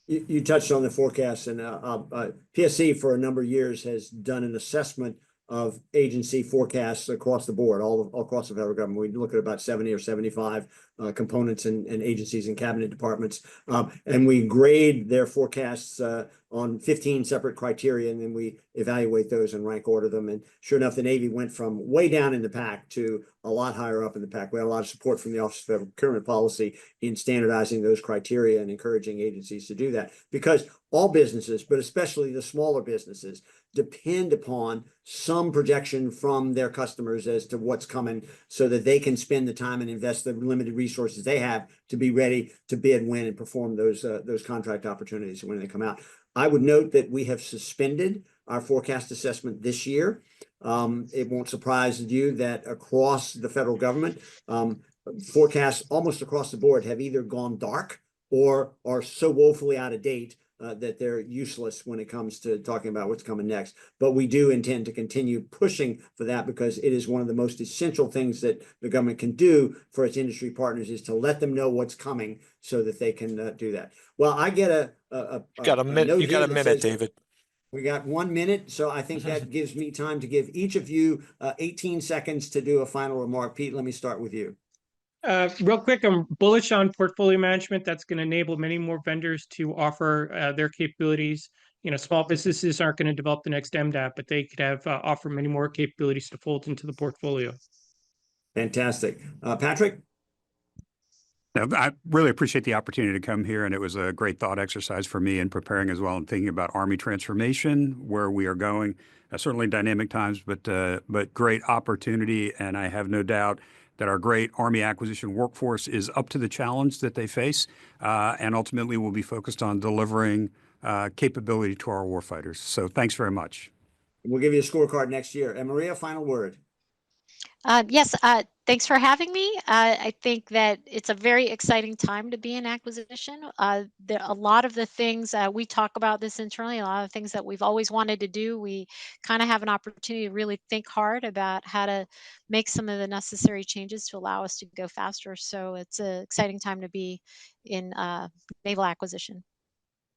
You touched on the forecast, and PSC for a number of years has done an assessment of agency forecasts across the board, all across the federal government. We look at about 70 or 75 components and agencies and cabinet departments, and we grade their forecasts on 15 separate criteria, and then we evaluate those and rank order them. And sure enough, the Navy went from way down in the pack to a lot higher up in the pack. We had a lot of support from the Office of Federal Procurement Policy in standardizing those criteria and encouraging agencies to do that, because all businesses, but especially the smaller businesses, depend upon some projection from their customers as to what's coming, so that they can spend the time and invest the limited resources they have to be ready to bid, win, and perform those contract opportunities when they come out. I would note that we have suspended our forecast assessment this year. It won't surprise you that across the federal government, forecasts almost across the board have either gone dark or are so woefully out of date that they're useless when it comes to talking about what's coming next. But we do intend to continue pushing for that, because it is one of the most essential things that the government can do for its industry partners, is to let them know what's coming so that they can do that. Well, I get You got a minute, David. We got 1 minute, so I think that gives me time to give each of you 18 seconds to do a final remark. Pete, let me start with you. Real quick, I'm bullish on portfolio management. That's going to enable many more vendors to offer their capabilities. Small businesses aren't going to develop the next MDAP, but they could have offer many more capabilities to fold into the portfolio. Fantastic. Patrick? Now, I really appreciate the opportunity to come here, and it was a great thought exercise for me in preparing as well and thinking about Army transformation, where we are going. Certainly dynamic times, but great opportunity, and I have no doubt that our great Army acquisition workforce is up to the challenge that they face, and ultimately will be focused on delivering capability to our warfighters. So thanks very much. We'll give you a scorecard next year. And Maria, final word. Yes, thanks for having me. I think that it's a very exciting time to be in acquisition. A lot of the things we talk about this internally, a lot of things that we've always wanted to do, we kind of have an opportunity to really think hard about how to make some of the necessary changes to allow us to go faster. So it's an exciting time to be in naval acquisition.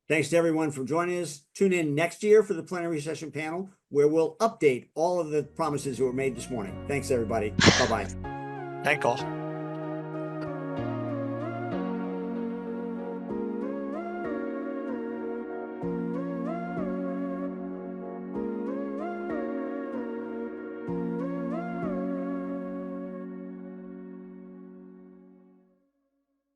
Thanks to everyone for joining us. Tune in next year for the plenary session panel, where we'll update all of the promises that were made this morning. Thanks, everybody. Bye-bye. Thank all.